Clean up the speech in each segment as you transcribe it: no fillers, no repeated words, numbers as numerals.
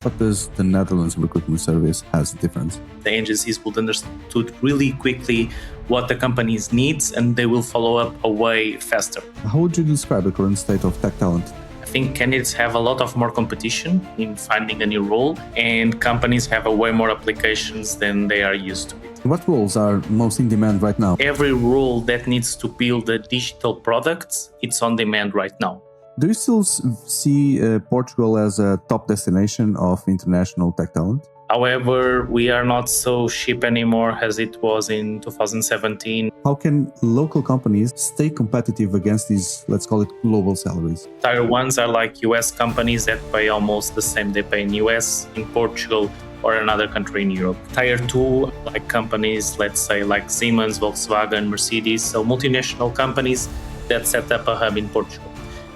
What does the Netherlands recruitment service has a difference? The agencies would understood really quickly what the company's needs, and they will follow up way faster. How would you describe the current state of tech talent? I think candidates have a lot of more competition in finding a new role, and companies have a way more applications than they are used to. What roles are most in demand right now? Every role that needs to build a digital product, it's on demand right now. Do you still see Portugal as a top destination of international tech talent? However, we are not so cheap anymore as it was in 2017. How can local companies stay competitive against these, let's call it, global salaries? Tier 1s are like US companies that pay almost the same they pay in US, in Portugal, or another country in Europe. Tier 2, like companies, let's say like Siemens, Volkswagen, Mercedes, so multinational companies that set up a hub in Portugal.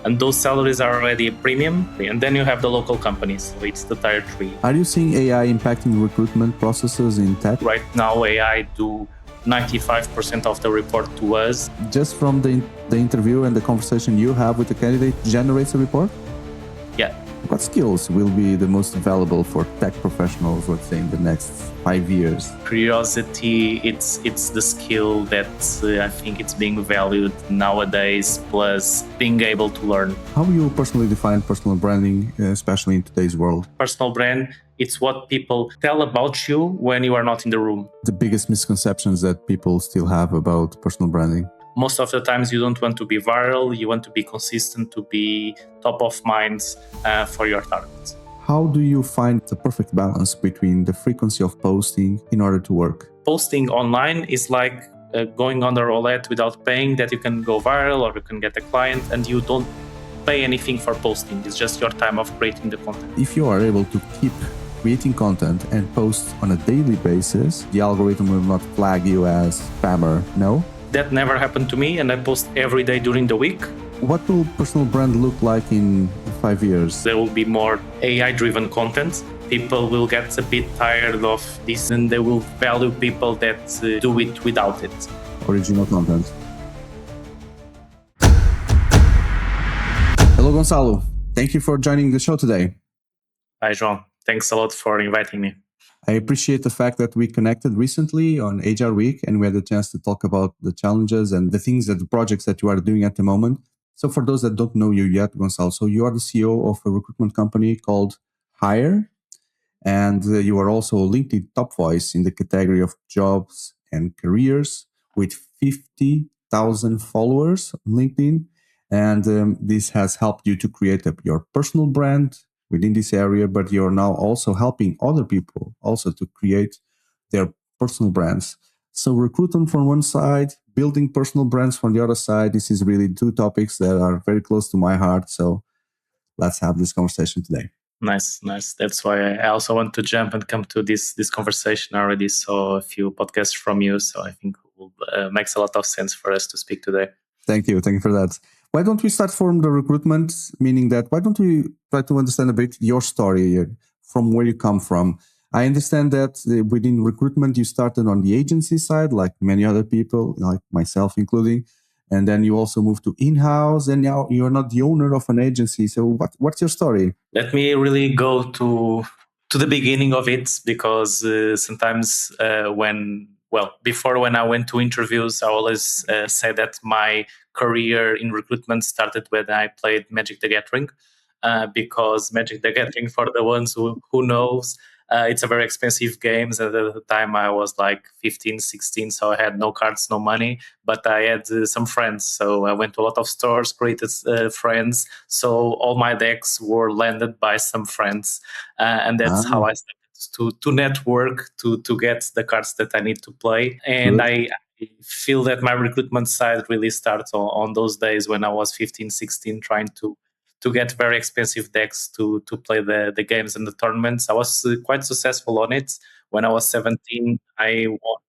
And those salaries are already a premium. And then you have the local companies, so it's the tier 3. Are you seeing AI impacting recruitment processes in tech? Right now, AI do 95% of the report to us. Just from the interview and the conversation you have with the candidate generates a report? Yeah. What skills will be the most valuable for tech professionals, let's say, in the next 5 years? Curiosity, it's the skill that I think it's being valued nowadays, plus being able to learn. How do you personally define personal branding, especially in today's world? Personal brand, it's what people tell about you when you are not in the room. The biggest misconceptions that people still have about personal branding? Most of the times you don't want to be viral, you want to be consistent, to be top of mind for your targets. How do you find the perfect balance between the frequency of posting in order to work? Posting online is like going on the roulette without paying, that you can go viral or you can get a client and you don't pay anything for posting. It's just your time of creating the content. If you are able to keep creating content and post on a daily basis, the algorithm will not flag you as spammer, no? That never happened to me, and I post every day during the week. What will personal brand look like in 5 years? There will be more AI-driven content. People will get a bit tired of this, and they will value people that do it without it. Original content. Hello, Gonçalo. Thank you for joining the show today. Hi, João. Thanks a lot for inviting me. I appreciate the fact that we connected recently on HR Week and we had a chance to talk about the challenges and the things that the projects that you are doing at the moment. So for those that don't know you yet, Gonçalo, so you are the CEO of a recruitment company called Hiire, and you are also a LinkedIn top voice in the category of jobs and careers with 50,000 followers on LinkedIn. And this has helped you to create your personal brand within this area, but you're now also helping other people also to create their personal brands. So recruitment from one side, building personal brands from the other side. This is really two topics that are very close to my heart. So let's have this conversation today. Nice. That's why I also want to jump and come to this conversation. I already saw a few podcasts from you, so I think it makes a lot of sense for us to speak today. Thank you for that. Why don't we start from the recruitment, meaning that why don't we try to understand a bit your story from where you come from? I understand that within recruitment, you started on the agency side, like many other people, like myself including, and then you also moved to in-house, and now you're not the owner of an agency. So what's your story? Let me really go to the beginning of it, because sometimes before when I went to interviews, I always say that my career in recruitment started when I played Magic the Gathering, because Magic the Gathering, for the ones who knows, it's a very expensive game. At the time I was like 15, 16, so I had no cards, no money, but I had some friends. So I went to a lot of stores, created friends. So all my decks were landed by some friends. And that's how I started to network, to get the cards that I need to play. And I feel that my recruitment side really starts on those days when I was 15, 16, trying to get very expensive decks to play the games and the tournaments. I was quite successful on it. When I was 17, I won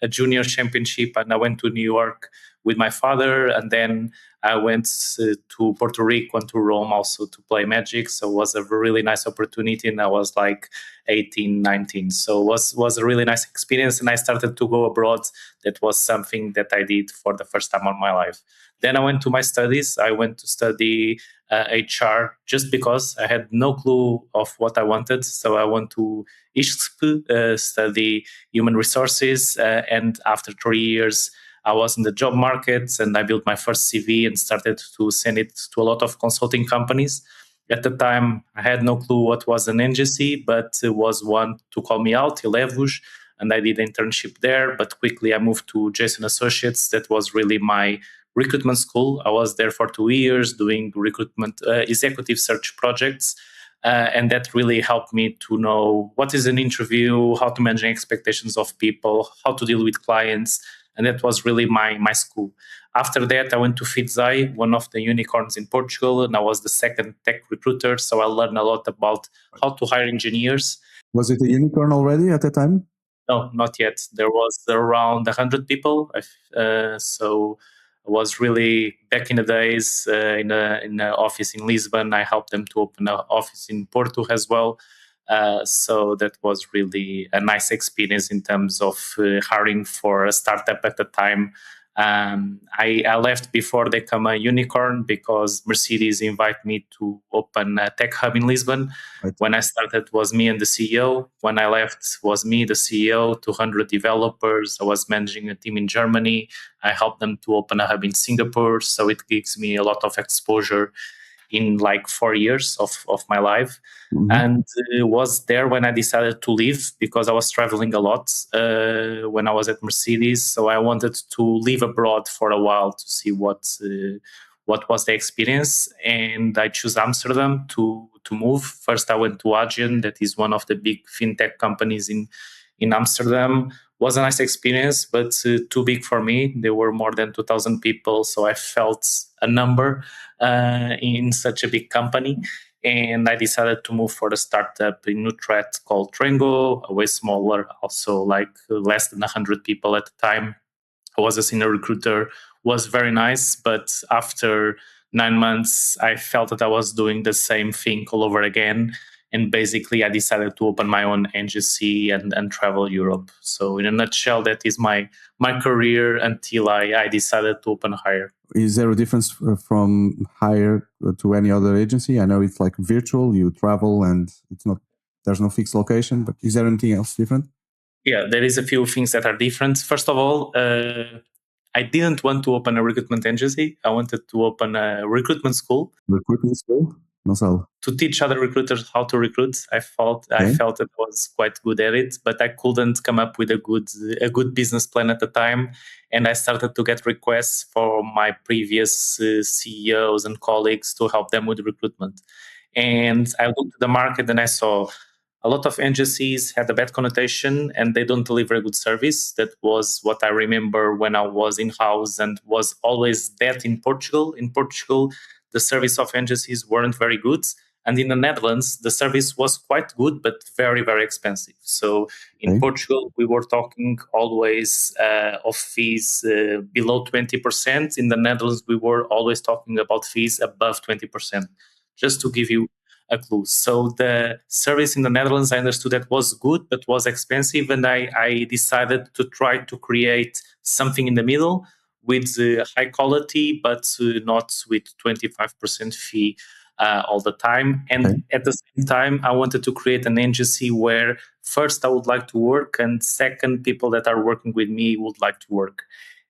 a junior championship, and I went to New York with my father, and then I went to Puerto Rico and to Rome also to play Magic. So it was a really nice opportunity, and I was like 18, 19. So it was a really nice experience, and I started to go abroad. That was something that I did for the first time in my life. Then I went to my studies. I went to study HR just because I had no clue of what I wanted. So I went to ISCP, study human resources, and after 3 years, I was in the job market and I built my first CV and started to send it to a lot of consulting companies. At the time, I had no clue what was an agency, but it was one to call me out, Elevus, and I did an internship there. But quickly, I moved to Jason Associates. That was really my recruitment school. I was there for 2 years doing recruitment executive search projects. And that really helped me to know what is an interview, how to manage expectations of people, how to deal with clients. And that was really my school. After that, I went to Fitzai, one of the unicorns in Portugal, and I was the second tech recruiter. So I learned a lot about how to hire engineers. Was it a unicorn already at the time? No, not yet. There was around 100 people. So I was really back in the days in an office in Lisbon. I helped them to open an office in Porto as well. So that was really a nice experience in terms of hiring for a startup at the time. I left before they become a unicorn because Mercedes invited me to open a tech hub in Lisbon. Right. When I started, was me and the CEO. When I left, was me, the CEO, 200 developers. I was managing a team in Germany. I helped them to open a hub in Singapore. So it gives me a lot of exposure in like 4 years of my life. Mhm. And it was there when I decided to leave because I was traveling a lot when I was at Mercedes. So I wanted to live abroad for a while to see what was the experience. And I chose Amsterdam to move. First, I went to Adyen, that is one of the big fintech companies in Amsterdam. Was a nice experience, but too big for me. There were more than 2,000 people, so I felt a number in such a big company. And I decided to move for a startup in Utrecht called Trengo, way smaller, also like less than 100 people at the time. I was a senior recruiter, was very nice, but after 9 months, I felt that I was doing the same thing all over again. And basically, I decided to open my own agency and travel Europe. So, in a nutshell, that is my career until I decided to open Hiire. Is there a difference from Hiire to any other agency? I know it's like virtual, you travel and it's not, there's no fixed location, but is there anything else different? Yeah, there is a few things that are different. First of all, I didn't want to open a recruitment agency. I wanted to open a recruitment school Recruitment school? Gonçalo. to teach other recruiters how to recruit. I felt Okay. that I was quite good at it, but I couldn't come up with a good business plan at the time. And I started to get requests for my previous CEOs and colleagues to help them with recruitment. And I looked at the market and I saw a lot of agencies had a bad connotation and they don't deliver a good service. That was what I remember when I was in house and was always that in Portugal. In Portugal, the service of agencies weren't very good. And in the Netherlands, the service was quite good, but very, very expensive. So in Okay. Portugal, we were talking always of fees below 20%. In the Netherlands, we were always talking about fees above 20%, just to give you a clue. So the service in the Netherlands, I understood that was good, but was expensive. And I decided to try to create something in the middle with high quality, but not with 25% fee all the time. And Okay. at the same time, I wanted to create an agency where first I would like to work, and second, people that are working with me would like to work.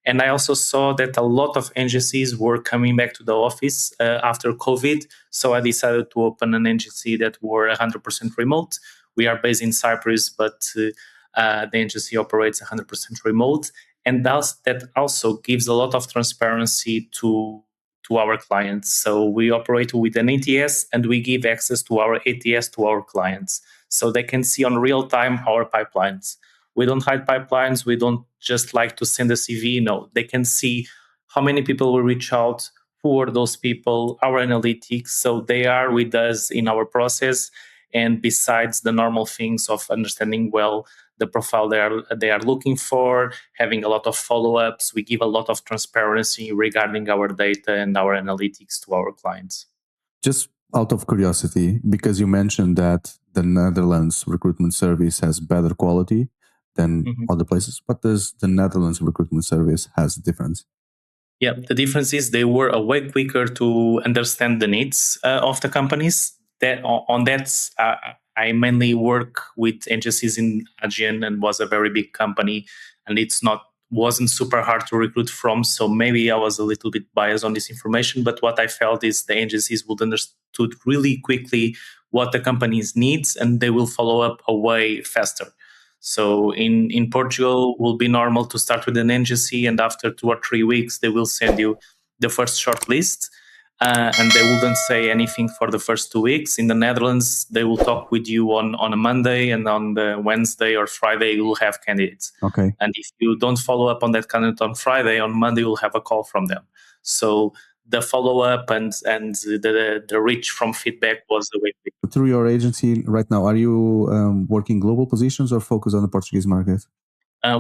And I also saw that a lot of agencies were coming back to the office after COVID. So I decided to open an agency that were 100% remote. We are based in Cyprus, but the agency operates 100% remote. And that also gives a lot of transparency to our clients. So we operate with an ATS and we give access to our ATS to our clients. So they can see on real time our pipelines. We don't hide pipelines. We don't just like to send a CV. No, they can see how many people will reach out, who are those people, our analytics. So they are with us in our process. And besides the normal things of understanding well the profile they are looking for, having a lot of follow-ups, we give a lot of transparency regarding our data and our analytics to our clients. Just out of curiosity, because you mentioned that the Netherlands recruitment service has better quality than other places, what does the Netherlands recruitment service has difference? Yeah, the difference is they were a way quicker to understand the needs of the companies. That on that, I mainly work with agencies in Aegean and was a very big company, and it's not wasn't super hard to recruit from. So maybe I was a little bit biased on this information, but what I felt is the agencies would understood really quickly what the company's needs, and they will follow up a way faster. So in Portugal, will be normal to start with an agency, and after 2 or 3 weeks, they will send you the first short list, and they wouldn't say anything for the first 2 weeks. In the Netherlands, they will talk with you on a Monday, and on the Wednesday or Friday, you will have candidates. Okay. And if you don't follow up on that candidate on Friday, on Monday, you'll have a call from them. So the follow up and the reach from feedback was the way. Through your agency right now, are you working global positions or focus on the Portuguese market?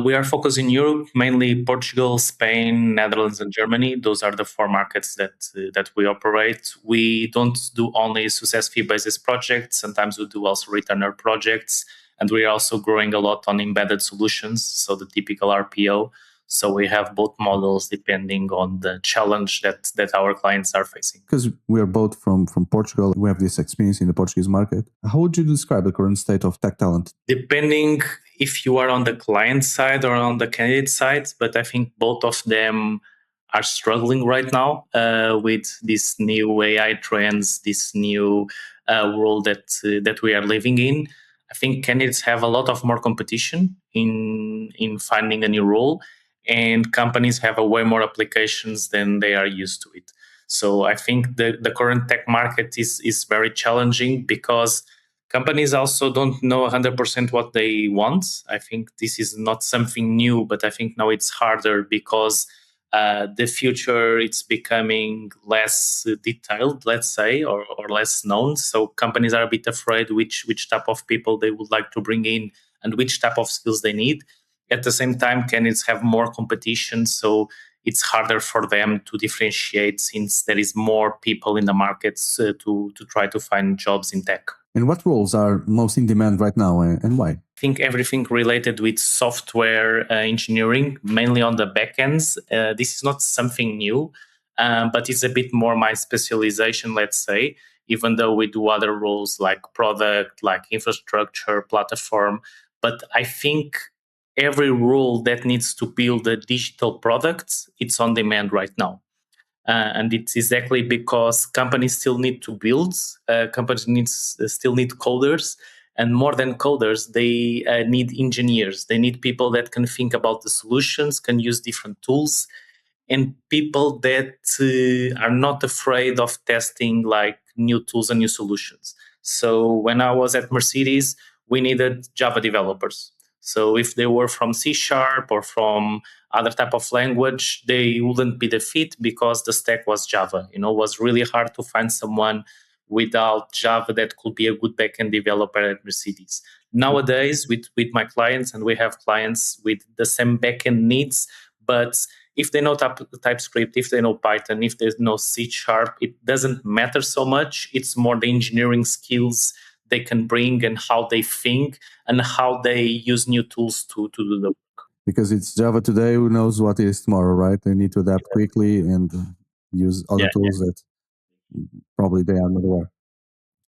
We are focused in Europe, mainly Portugal, Spain, Netherlands, and Germany. Those are the four markets that we operate. We don't do only success fee basis projects. Sometimes we do also retainer projects, and we are also growing a lot on embedded solutions, so the typical RPO. So we have both models depending on the challenge that our clients are facing. Because we are both from Portugal, we have this experience in the Portuguese market. How would you describe the current state of tech talent? Depending if you are on the client side or on the candidate side, but I think both of them are struggling right now with these new AI trends, this new world that we are living in. I think candidates have a lot of more competition in finding a new role, and companies have a way more applications than they are used to it. So I think the current tech market is very challenging because companies also don't know 100% what they want. I think this is not something new, but I think now it's harder because the future it's becoming less detailed, let's say, or less known. So companies are a bit afraid which type of people they would like to bring in and which type of skills they need. At the same time, candidates have more competition, so it's harder for them to differentiate since there is more people in the markets to try to find jobs in tech. And what roles are most in demand right now and why? I think everything related with software engineering, mainly on the backends. This is not something new, but it's a bit more my specialization, let's say, even though we do other roles like product, like infrastructure, platform. But I think every role that needs to build a digital product, it's on demand right now. And it's exactly because companies still need to build, still need coders, and more than coders, they need engineers. They need people that can think about the solutions, can use different tools, and people that are not afraid of testing like new tools and new solutions. So when I was at Mercedes, we needed Java developers. So if they were from C# or from other type of language, they wouldn't be the fit because the stack was Java. It was really hard to find someone without Java that could be a good backend developer at Mercedes. Nowadays, with my clients, and we have clients with the same backend needs, but if they know TypeScript, if they know Python, if they know C#, it doesn't matter so much. It's more the engineering skills they can bring and how they think and how they use new tools to do the work. Because it's Java today, who knows what is tomorrow, right? They need to adapt quickly and use other tools that probably they are not aware.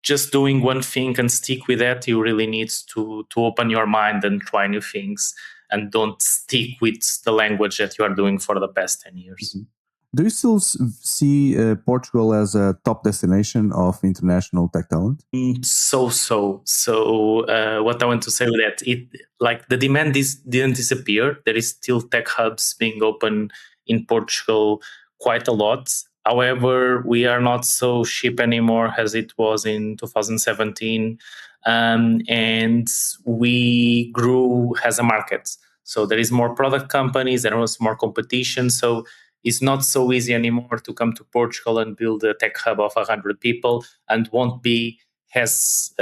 Just doing one thing and stick with that, you really need to open your mind and try new things, and don't stick with the language that you are doing for the past 10 years. Mm-hmm. Do you still see Portugal as a top destination of international tech talent? So what I want to say with that, it like the demand didn't disappear. There is still tech hubs being open in Portugal quite a lot. However, we are not so cheap anymore as it was in 2017, and we grew as a market. So there is more product companies, there was more competition. So it's not so easy anymore to come to Portugal and build a tech hub of 100 people, and won't be has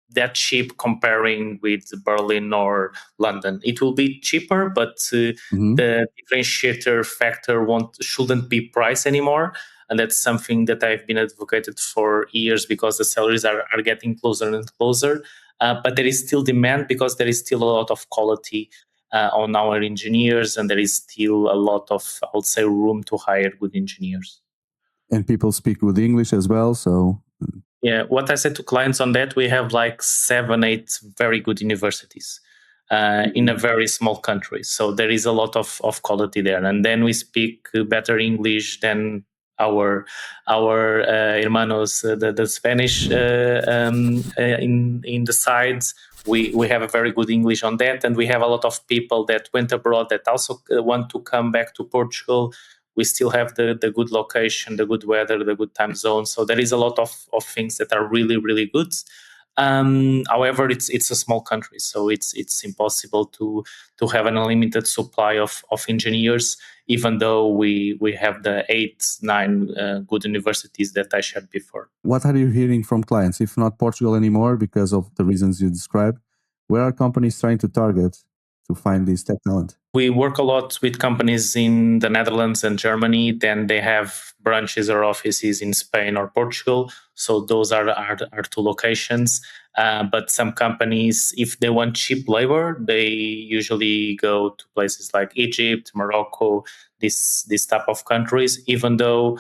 that cheap comparing with Berlin or London. It will be cheaper, but the differentiator factor shouldn't be price anymore. And that's something that I've been advocated for years because the salaries are getting closer and closer. But there is still demand because there is still a lot of quality on our engineers, and there is still a lot of, I would say, room to hire good engineers. And people speak good English as well, so Yeah, what I said to clients on that, we have like 7, 8 very good universities in a very small country. So there is a lot of quality there. And then we speak better English than our hermanos, the Spanish in the sides. We have a very good English on that. And we have a lot of people that went abroad that also want to come back to Portugal. We still have the good location, the good weather, the good time zone. So there is a lot of things that are really, really good. However, it's a small country, so it's impossible to have an unlimited supply of engineers, even though we have the 8, 9 good universities that I shared before. what are you hearing from clients? If not Portugal anymore, because of the reasons you described, where are companies trying to target to find this tech talent? We work a lot with companies in the Netherlands and Germany. Then they have branches or offices in Spain or Portugal. So those are two locations. But some companies, if they want cheap labor, they usually go to places like Egypt, Morocco, this type of countries, even though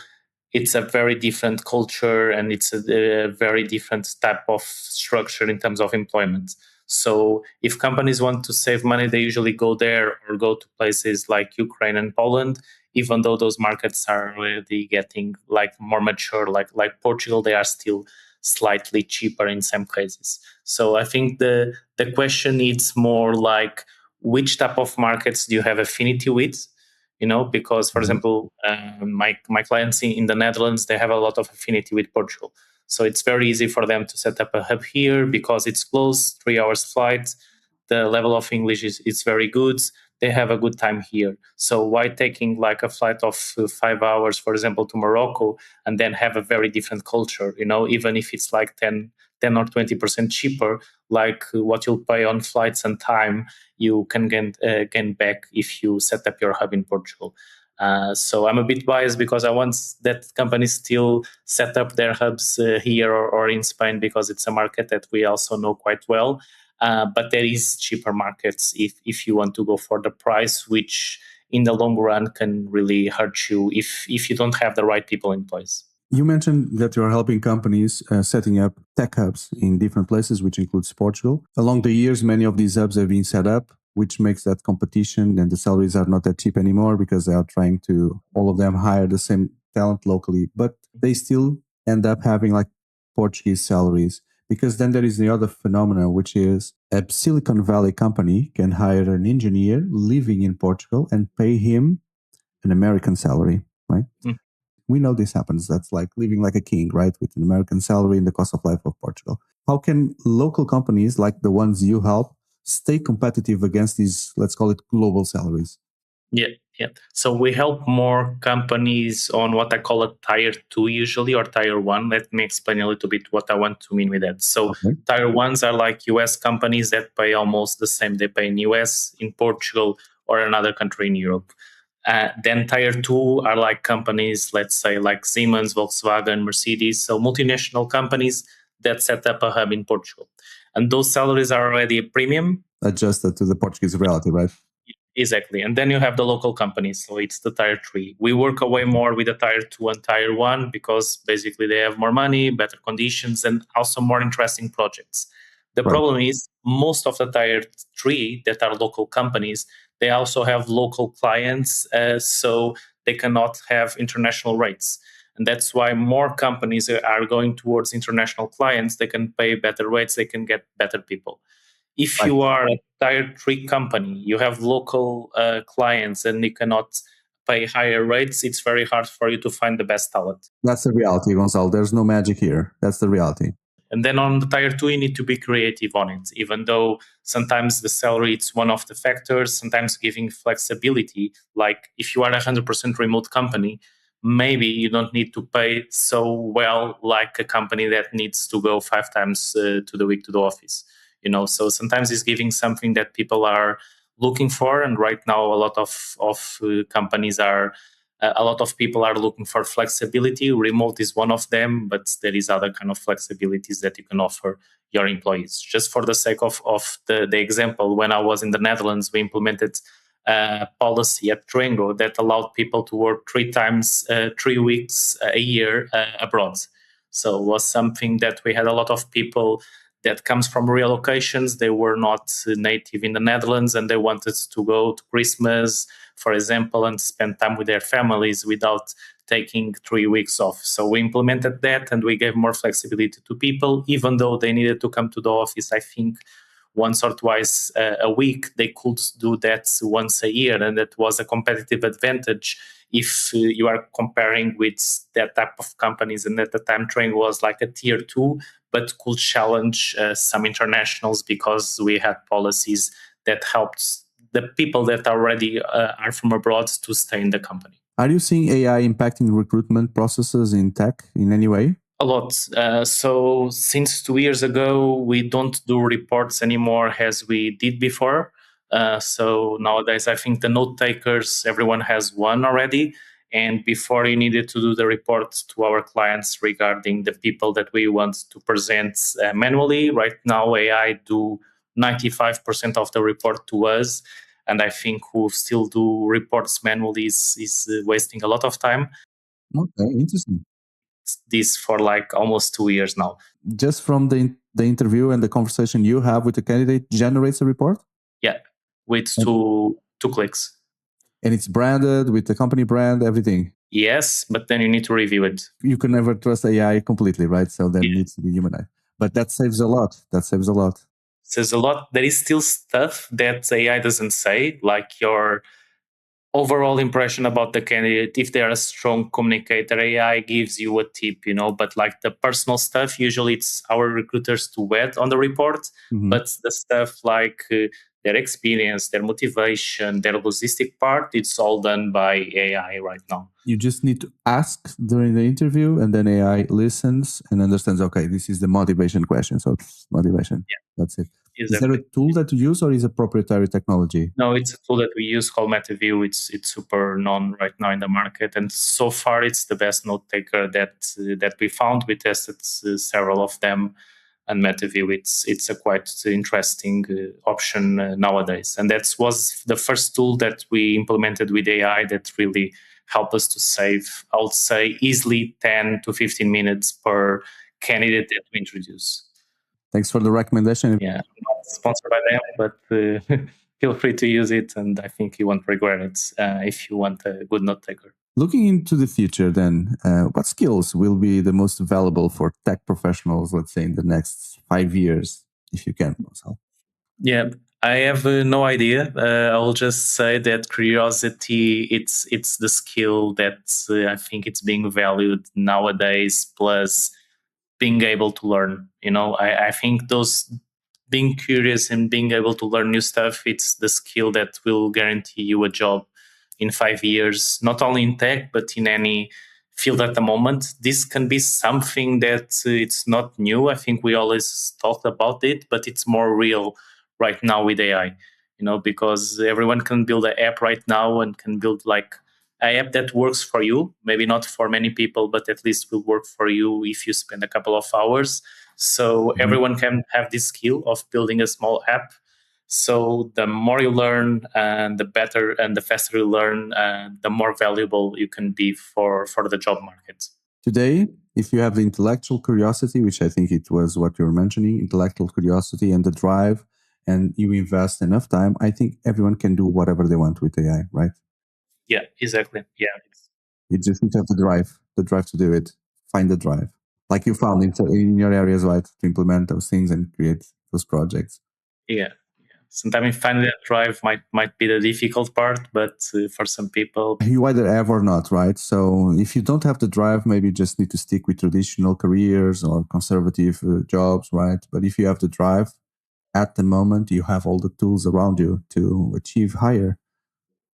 it's a very different culture and it's a very different type of structure in terms of employment. So if companies want to save money, they usually go there or go to places like Ukraine and Poland, even though those markets are already getting like more mature, like Portugal, they are still slightly cheaper in some cases. So I think the question is more like which type of markets do you have affinity with? Because for example, my clients in the Netherlands, they have a lot of affinity with Portugal. So it's very easy for them to set up a hub here because it's close, 3 hours flight. The level of English is very good. They have a good time here. So why taking like a flight of 5 hours, for example, to Morocco and then have a very different culture, even if it's like 10 or 20% cheaper, like what you'll pay on flights and time, you can gain back if you set up your hub in Portugal. So I'm a bit biased because I want that companies still set up their hubs here or in Spain because it's a market that we also know quite well. But there is cheaper markets if you want to go for the price, which in the long run can really hurt you if you don't have the right people in place. You mentioned that you are helping companies setting up tech hubs in different places, which includes Portugal. Along the years, many of these hubs have been set up, which makes that competition, and the salaries are not that cheap anymore because they are trying to, all of them, hire the same talent locally. But they still end up having like Portuguese salaries, because then there is the other phenomenon, which is a Silicon Valley company can hire an engineer living in Portugal and pay him an American salary, right? We know this happens. That's like living like a king, right? With an American salary and the cost of life of Portugal. How can local companies like the ones you help stay competitive against these, let's call it, global salaries? Yeah. So we help more companies on what I call a tier 2 usually, or tier 1. Let me explain a little bit what I want to mean with that. So tier 1s are like US companies that pay almost the same they pay in US, in Portugal, or another country in Europe. Then tier 2 are like companies, let's say like Siemens, Volkswagen, Mercedes, so multinational companies that set up a hub in Portugal. And those salaries are already a premium. Adjusted to the Portuguese reality, right? Exactly. And then you have the local companies. So it's the tier 3. We work away more with the tier 2 and tier 1 because basically they have more money, better conditions, and also more interesting projects. The problem is most of the tier 3 that are local companies, they also have local clients, so they cannot have international rates. And that's why more companies are going towards international clients. They can pay better rates, they can get better people. If you are a tier 3 company, you have local clients and you cannot pay higher rates, it's very hard for you to find the best talent. That's the reality, Gonçalo. There's no magic here. That's the reality. And then on the tier 2, you need to be creative on it, even though sometimes the salary is one of the factors, sometimes giving flexibility. Like if you are a 100% remote company, maybe you don't need to pay so well like a company that needs to go 5 times to the week to the office. So sometimes it's giving something that people are looking for, and right now a lot of companies are a lot of people are looking for flexibility. Remote is one of them, but there is other kind of flexibilities that you can offer your employees. Just for the sake of the example, when I was in the Netherlands, we implemented a policy at Tringo that allowed people to work 3 weeks a year abroad. So it was something that we had a lot of people that comes from relocations. They were not native in the Netherlands and they wanted to go to Christmas, for example, and spend time with their families without taking 3 weeks off. So we implemented that and we gave more flexibility to people, even though they needed to come to the office, I think, once or twice a week. They could do that once a year, and that was a competitive advantage if you are comparing with that type of companies. And at the time, Train was like a tier 2, but could challenge some internationals because we had policies that helped the people that already are from abroad to stay in the company. Are you seeing AI impacting recruitment processes in tech in any way? A lot. So since 2 years ago, we don't do reports anymore as we did before. So nowadays, I think the note takers, everyone has one already. And before, you needed to do the reports to our clients regarding the people that we want to present manually. Right now, AI do 95% of the report to us. And I think who still do reports manually is wasting a lot of time. Okay, interesting. This for like almost 2 years now. Just from the interview and the conversation you have with the candidate generates a report? Yeah, with two clicks. And it's branded with the company brand, everything. Yes, but then you need to review it. You can never trust AI completely, right? So that Yeah. needs to be humanized. But that saves a lot. Says a lot. There is still stuff that AI doesn't say, like your overall impression about the candidate. If they're a strong communicator, AI gives you a tip, but like the personal stuff, usually it's our recruiters to add on the report. Mm-hmm. But the stuff like their experience, their motivation, their logistic part, it's all done by AI right now. You just need to ask during the interview, and then AI listens and understands, okay, this is the motivation question. So it's motivation. Yeah. That's it. Exactly. Is there a tool that you use, or is it proprietary technology? No, it's a tool that we use called MetaView. It's super known right now in the market, and so far it's the best note taker that we found. We tested several of them, and MetaView it's a quite interesting option nowadays. And that was the first tool that we implemented with AI that really helped us to save, I would say, easily 10 to 15 minutes per candidate that we introduce. Thanks for the recommendation. Yeah, I'm not sponsored by them, but feel free to use it, and I think you won't regret it if you want a good note taker. Looking into the future, then, what skills will be the most valuable for tech professionals, let's say, in the next 5 years, if you can, Gonçalo? Yeah, I have no idea. I will just say that curiosity, it's the skill that I think it's being valued nowadays, plus being able to learn. I think those being curious and being able to learn new stuff, it's the skill that will guarantee you a job in 5 years, not only in tech, but in any field at the moment. This can be something that it's not new. I think we always talked about it, but it's more real right now with AI, because everyone can build an app right now and can build like an app that works for you. Maybe not for many people, but at least will work for you if you spend a couple of hours. So everyone can have this skill of building a small app. So the more you learn, and the better and the faster you learn, the more valuable you can be for the job market. Today, if you have the intellectual curiosity, which I think it was what you were mentioning, intellectual curiosity and the drive, and you invest enough time, I think everyone can do whatever they want with AI, right? Yeah, exactly. Yeah. You just need to have the drive to do it. Find the drive. Like you found in your areas, right? To implement those things and create those projects. Yeah. Sometimes finding that drive might be the difficult part, but for some people, you either have or not, right? So if you don't have the drive, maybe you just need to stick with traditional careers or conservative jobs, right? But if you have the drive, at the moment, you have all the tools around you to achieve higher.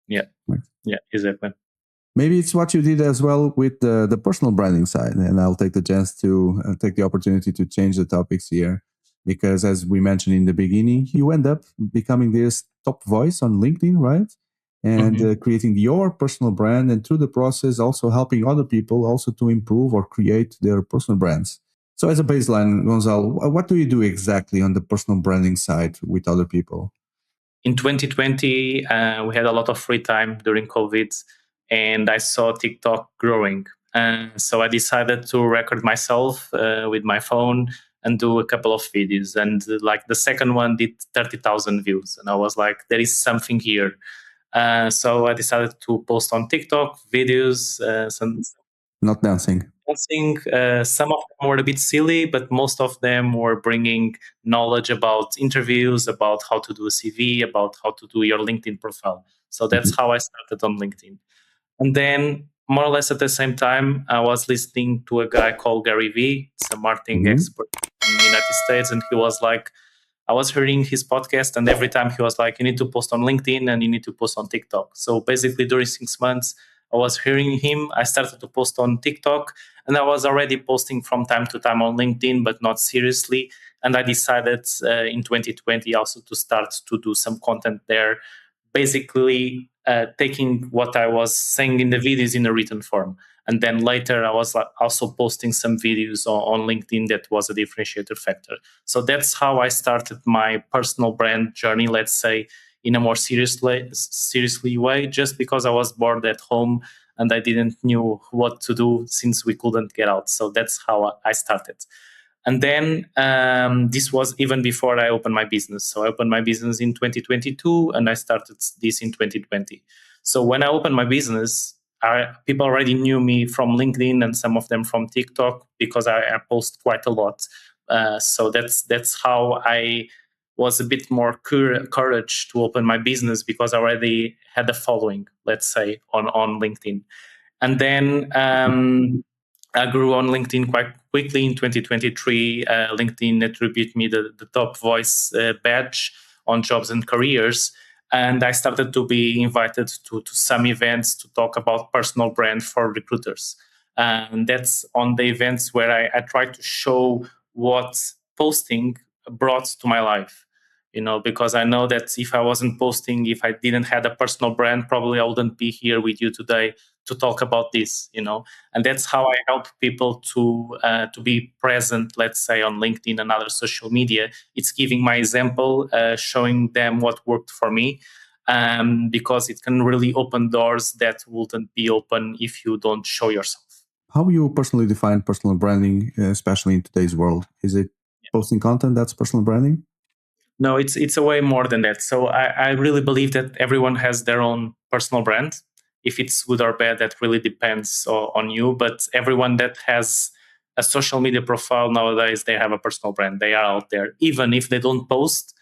Yeah, right. Yeah, exactly. Maybe it's what you did as well with the personal branding side, and I'll take the chance to take the opportunity to change the topics here. Because as we mentioned in the beginning, you end up becoming this top voice on LinkedIn, right? and creating your personal brand, and through the process also helping other people also to improve or create their personal brands. So as a baseline, Gonçalo, what do you do exactly on the personal branding side with other people? In 2020, we had a lot of free time during COVID, and I saw TikTok growing. So I decided to record myself with my phone and do a couple of videos. And like the second one did 30,000 views. And I was like, there is something here. So I decided to post on TikTok videos, some Not dancing. dancing. Some of them were a bit silly, but most of them were bringing knowledge about interviews, about how to do a CV, about how to do your LinkedIn profile. So that's how I started on LinkedIn. And then, more or less at the same time, I was listening to a guy called Gary Vee. It's a marketing expert in the United States. And he was like, I was hearing his podcast, and every time he was like, you need to post on LinkedIn and you need to post on TikTok. So basically, during 6 months, I was hearing him. I started to post on TikTok, and I was already posting from time to time on LinkedIn, but not seriously. And I decided in 2020 also to start to do some content there, basically taking what I was saying in the videos in a written form. And then later, I was also posting some videos on LinkedIn that was a differentiator factor. So that's how I started my personal brand journey, let's say, in a more seriously way, just because I was bored at home and I didn't knew what to do since we couldn't get out. So that's how I started. And then this was even before I opened my business. So I opened my business in 2022 and I started this in 2020. So when I opened my business, people already knew me from LinkedIn and some of them from TikTok because I post quite a lot. So that's how I was a bit more courage to open my business because I already had a following, let's say, on LinkedIn. And then I grew on LinkedIn quite quickly in 2023. LinkedIn attributed me the top voice badge on jobs and careers. And I started to be invited to some events to talk about personal brand for recruiters. And that's on the events where I try to show what posting brought to my life. Because I know that if I wasn't posting, if I didn't have a personal brand, probably I wouldn't be here with you today to talk about this. And that's how I help people to be present, let's say, on LinkedIn and other social media. It's giving my example, showing them what worked for me, because it can really open doors that wouldn't be open if you don't show yourself. How you personally define personal branding, especially in today's world? Is it posting content that's personal branding? No, it's a way more than that. So I really believe that everyone has their own personal brand. If it's good or bad, that really depends on you. But everyone that has a social media profile nowadays, they have a personal brand. They are out there. Even if they don't post,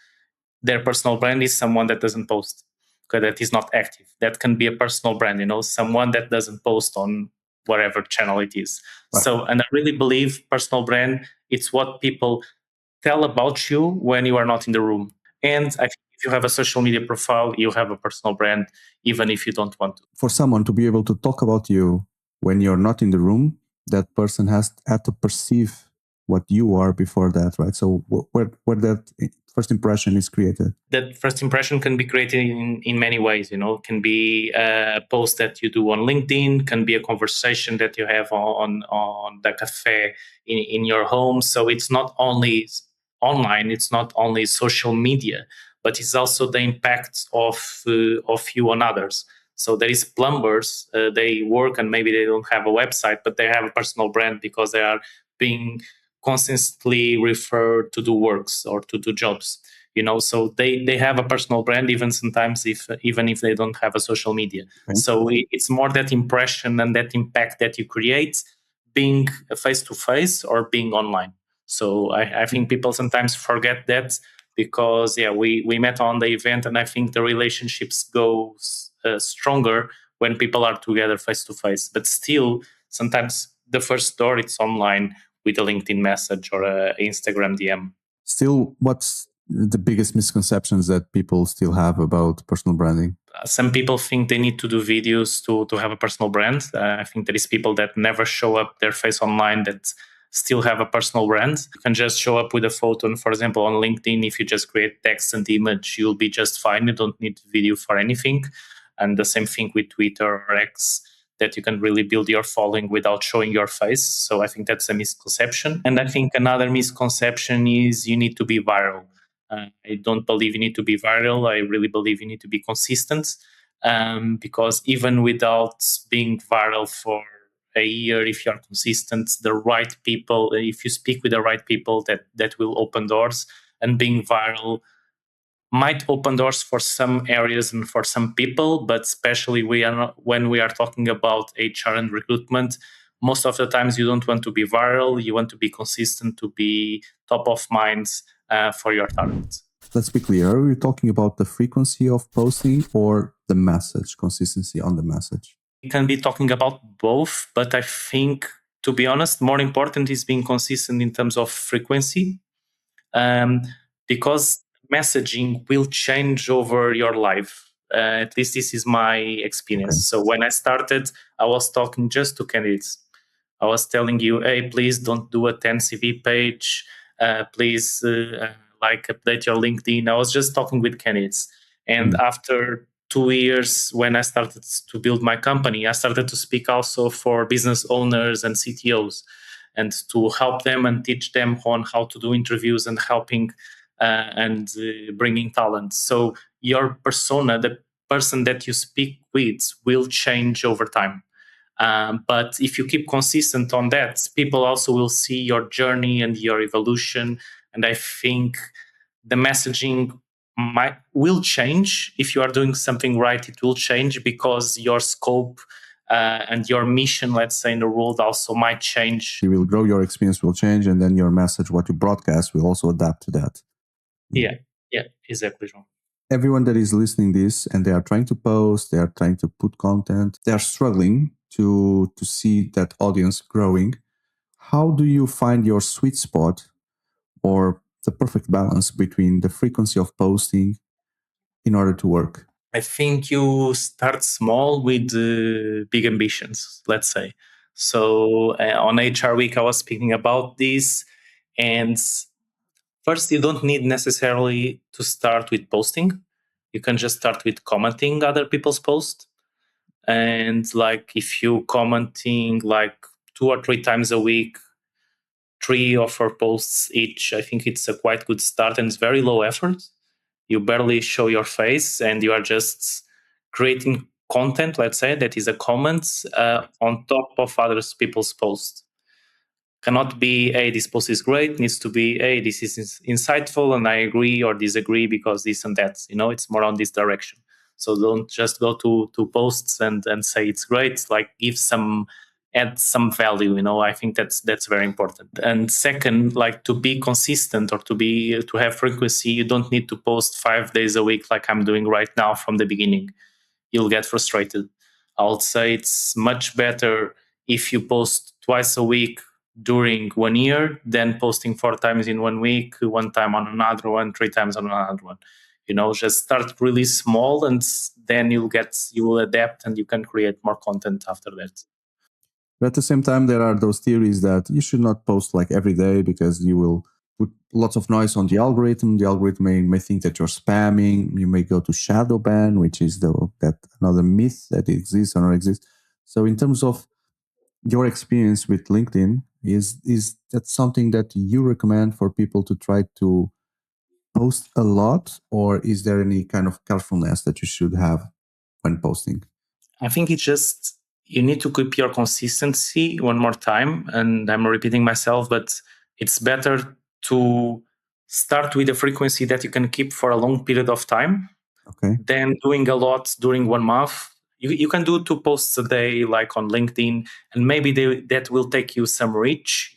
their personal brand is someone that doesn't post, okay, that is not active. That can be a personal brand, someone that doesn't post on whatever channel it is. Right. So, and I really believe personal brand, it's what people tell about you when you are not in the room. And I think if you have a social media profile, you have a personal brand, even if you don't want to. For someone to be able to talk about you when you're not in the room, that person has had to perceive what you are before that, right? So where that first impression is created. That first impression can be created in many ways. It can be a post that you do on LinkedIn, can be a conversation that you have on the cafe in your home. So it's not only online, it's not only social media, but it's also the impact of you on others. So there is plumbers, they work and maybe they don't have a website, but they have a personal brand because they are being constantly referred to do works or to do jobs. So they have a personal brand even sometimes even if they don't have a social media. Okay. So it's more that impression and that impact that you create being face to face or being online. So I think people sometimes forget that because we met on the event, and I think the relationships go stronger when people are together face to face. But still, sometimes the first door it's online with a LinkedIn message or a Instagram DM. Still, what's the biggest misconceptions that people still have about personal branding? Some people think they need to do videos to have a personal brand. I think there is people that never show up their face online that still have a personal brand. You can just show up with a photo. And for example, on LinkedIn, if you just create text and image, you'll be just fine. You don't need video for anything. And the same thing with Twitter or X, that you can really build your following without showing your face. So I think that's a misconception. And I think another misconception is you need to be viral. I don't believe you need to be viral. I really believe you need to be consistent, because even without being viral for a year, if you are consistent, the right people, if you speak with the right people, that will open doors. And being viral might open doors for some areas and for some people, but especially when we are talking about HR and recruitment, most of the times you don't want to be viral. You want to be consistent, to be top of mind for your targets. Let's be clear. Are we talking about the frequency of posting or the message, consistency on the message? We can be talking about both, but I think, to be honest, more important is being consistent in terms of frequency, because messaging will change over your life. At least this is my experience. Okay. So when I started, I was talking just to candidates. I was telling you, hey, please don't do a 10 CV page. Please update your LinkedIn. I was just talking with candidates. And after 2 years, when I started to build my company, I started to speak also for business owners and CTOs, and to help them and teach them on how to do interviews and helping and bringing talent. So your persona, the person that you speak with, will change over time. But if you keep consistent on that, people also will see your journey and your evolution. And I think the messaging will change. If you are doing something right, it will change, because your scope and your mission, let's say, in the world also might change. You will grow, your experience will change, and then your message, what you broadcast, will also adapt to that. Yeah, exactly, João. Everyone that is listening this and they are trying to post, they are trying to put content, they are struggling to see that audience growing. How do you find your sweet spot or the perfect balance between the frequency of posting in order to work? I think you start small with big ambitions, let's say. So on HR Week, I was speaking about this. And first, you don't need necessarily to start with posting. You can just start with commenting other people's posts. And like, if you commenting like 2 or 3 times a week, 3 or 4 posts each, I think it's a quite good start, and it's very low effort. You barely show your face, and you are just creating content, let's say, that is a comment on top of other people's posts. Cannot be, hey, this post is great. Needs to be, hey, this is insightful and I agree or disagree because this and that. It's more on this direction. So don't just go to posts and say it's great. Like, add some value. I think that's very important. And second, like, to be consistent or to have frequency, you don't need to post 5 days a week like I'm doing right now from the beginning. You'll get frustrated. I would say it's much better if you post twice a week during 1 year than posting 4 times in 1 week, 1 time on another one, 3 times on another one. Just start really small, and then you will adapt, and you can create more content after that. But at the same time, there are those theories that you should not post like every day because you will put lots of noise on the algorithm. The algorithm may think that you're spamming. You may go to shadow ban, which is that another myth that exists or not exists. So in terms of your experience with LinkedIn, is that something that you recommend for people to try to post a lot, or is there any kind of carefulness that you should have when posting? I think it's just, you need to keep your consistency one more time. And I'm repeating myself, but it's better to start with a frequency that you can keep for a long period of time. Okay. Than doing a lot during 1 month. You can do 2 posts a day, like on LinkedIn, and maybe that will take you some reach,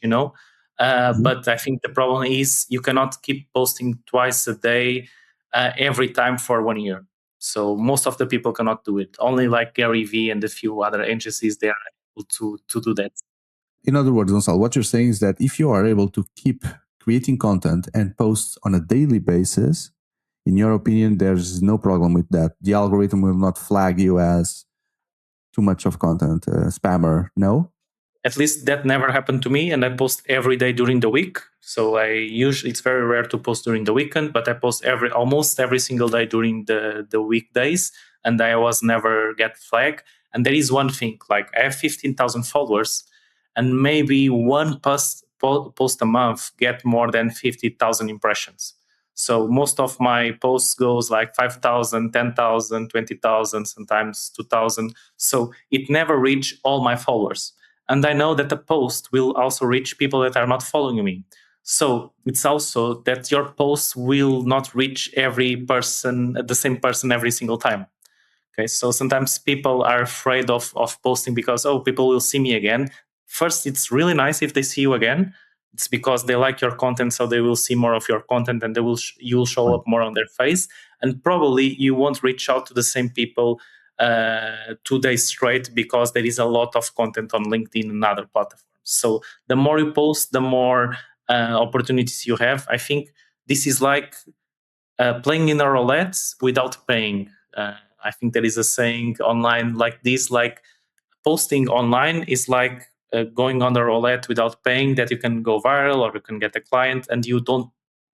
But I think the problem is you cannot keep posting twice a day every time for 1 year. So most of the people cannot do it. Only like Gary Vee and a few other agencies, they are able to do that. In other words, Gonçalo, what you're saying is that if you are able to keep creating content and post on a daily basis, in your opinion, there's no problem with that. The algorithm will not flag you as too much of content, spammer, no? At least that never happened to me, and I post every day during the week. So it's very rare to post during the weekend, but I post almost every single day during the weekdays. and I was never get flagged. And there is one thing, like I have 15,000 followers, and maybe one post a month get more than 50,000 impressions. So most of my posts goes like 5,000, 10,000, 20,000, sometimes 2,000. So it never reach all my followers. And I know that the post will also reach people that are not following me. So it's also that your posts will not reach every person, the same person every single time. Okay, so sometimes people are afraid of posting because, oh, people will see me again. First, it's really nice if they see you again. It's because they like your content, so they will see more of your content, and they will you'll show Right. up more on their face. And probably you won't reach out to the same people 2 days straight because there is a lot of content on LinkedIn and other platforms. So the more you post, the more opportunities you have. I think this is like playing in a roulette without paying. I think there is a saying online like this, like posting online is like going on a roulette without paying, that you can go viral or you can get a client and you don't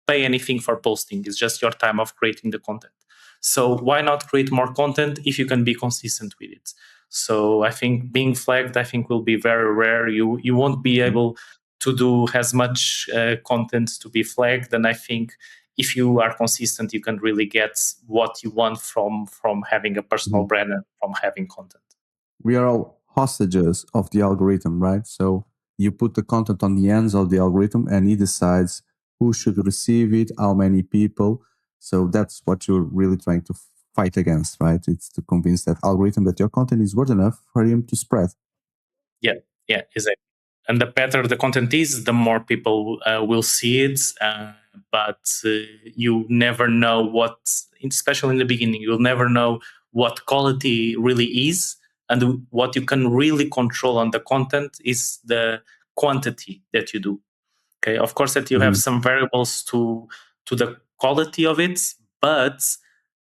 pay anything for posting. It's just your time of creating the content. So why not create more content if you can be consistent with it? So I think being flagged, I think, will be very rare. You won't be able to do as much content to be flagged. And I think if you are consistent, you can really get what you want from having a personal Mhm. brand and from having content. We are all hostages of the algorithm, right? So you put the content on the hands of the algorithm and he decides who should receive it, how many people. So that's what you're really trying to fight against, right? It's to convince that algorithm that your content is worth enough for him to spread. Yeah, yeah, exactly. And the better the content is, the more people will see it. But you never know what, especially in the beginning, you'll never know what quality really is. And what you can really control on the content is the quantity that you do. Okay, of course that you have Mhm. some variables to the quality of it, but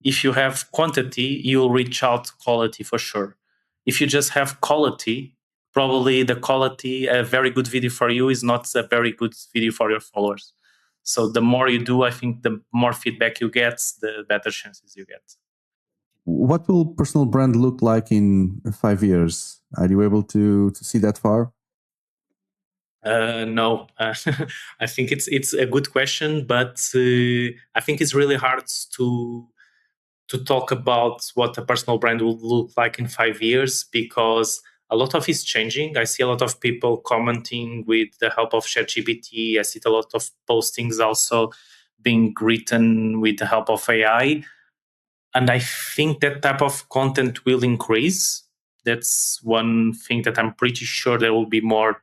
if you have quantity, you'll reach out quality for sure. If you just have quality, probably the quality, a very good video for you is not a very good video for your followers. So the more you do, I think the more feedback you get, the better chances you get. What will personal brand look like in 5 years? Are you able to see that far? No, I think it's a good question, but I think it's really hard to talk about what a personal brand will look like in 5 years because a lot of is changing. I see a lot of people commenting with the help of ChatGPT. I see a lot of postings also being written with the help of AI. And I think that type of content will increase. That's one thing that I'm pretty sure there will be more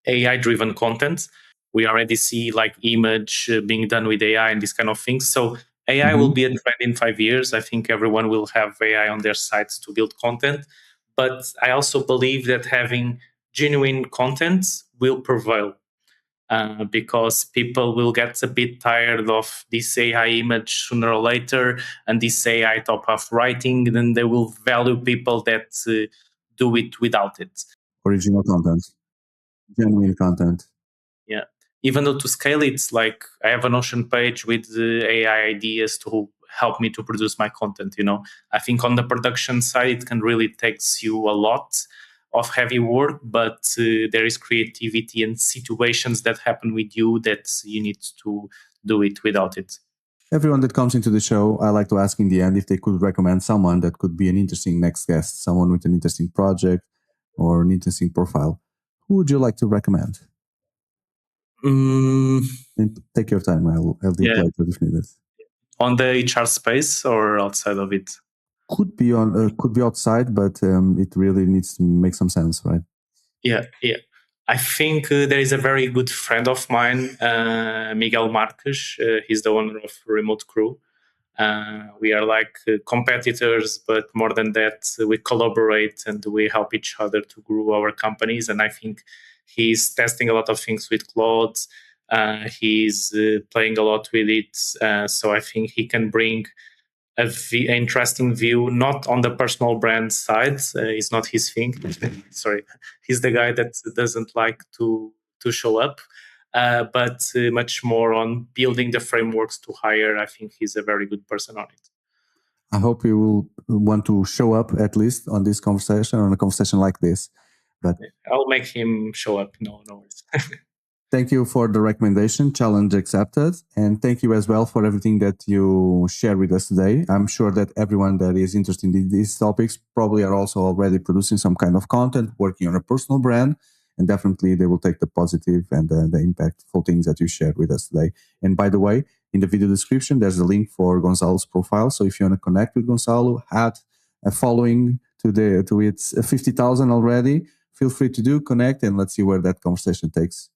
AI driven content. We already see like image being done with AI and this kind of things. So AI will Mm-hmm. be a trend in 5 years. I think everyone will have AI on their sites to build content. But I also believe that having genuine content will prevail because people will get a bit tired of this AI image sooner or later and this AI type of writing. Then they will value people that do it without it. Original content, genuine content. Yeah. Even though to scale it's like I have a Notion page with the AI ideas to help me to produce my content, you know. I think on the production side it can really takes you a lot of heavy work, but there is creativity and situations that happen with you that you need to do it without it. Everyone that comes into the show, I like to ask in the end if they could recommend someone that could be an interesting next guest, someone with an interesting project or an interesting profile. Who would you like to recommend? Mm, And take your time. I'll do it yeah. later if needed. On the HR space or outside of it? Could be outside, but it really needs to make some sense, right? Yeah, yeah. I think there is a very good friend of mine, Miguel Marques. He's the owner of Remote Crew. We are like competitors, but more than that, we collaborate and we help each other to grow our companies. And I think he's testing a lot of things with Claude. He's playing a lot with it. So I think he can bring interesting view, not on the personal brand side. It's not his thing. Sorry, he's the guy that doesn't like to show up, but much more on building the frameworks to hire. I think he's a very good person on it. I hope you will want to show up at least on this conversation, on a conversation like this. But I'll make him show up. No worries. thank you for the recommendation, challenge accepted. And thank you as well for everything that you share with us today. I'm sure that everyone that is interested in these topics probably are also already producing some kind of content, working on a personal brand. And definitely they will take the positive and the impactful things that you shared with us today. And by the way, in the video description, there's a link for Gonçalo's profile. So if you want to connect with Gonçalo, add a following to its 50,000 already, feel free to do, connect, and let's see where that conversation takes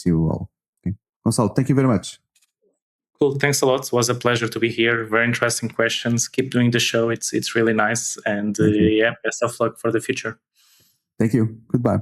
you all. Okay. Gonçalo, thank you very much. Cool. Thanks a lot. It was a pleasure to be here. Very interesting questions. Keep doing the show. It's really nice. And best of luck for the future. Thank you. Goodbye.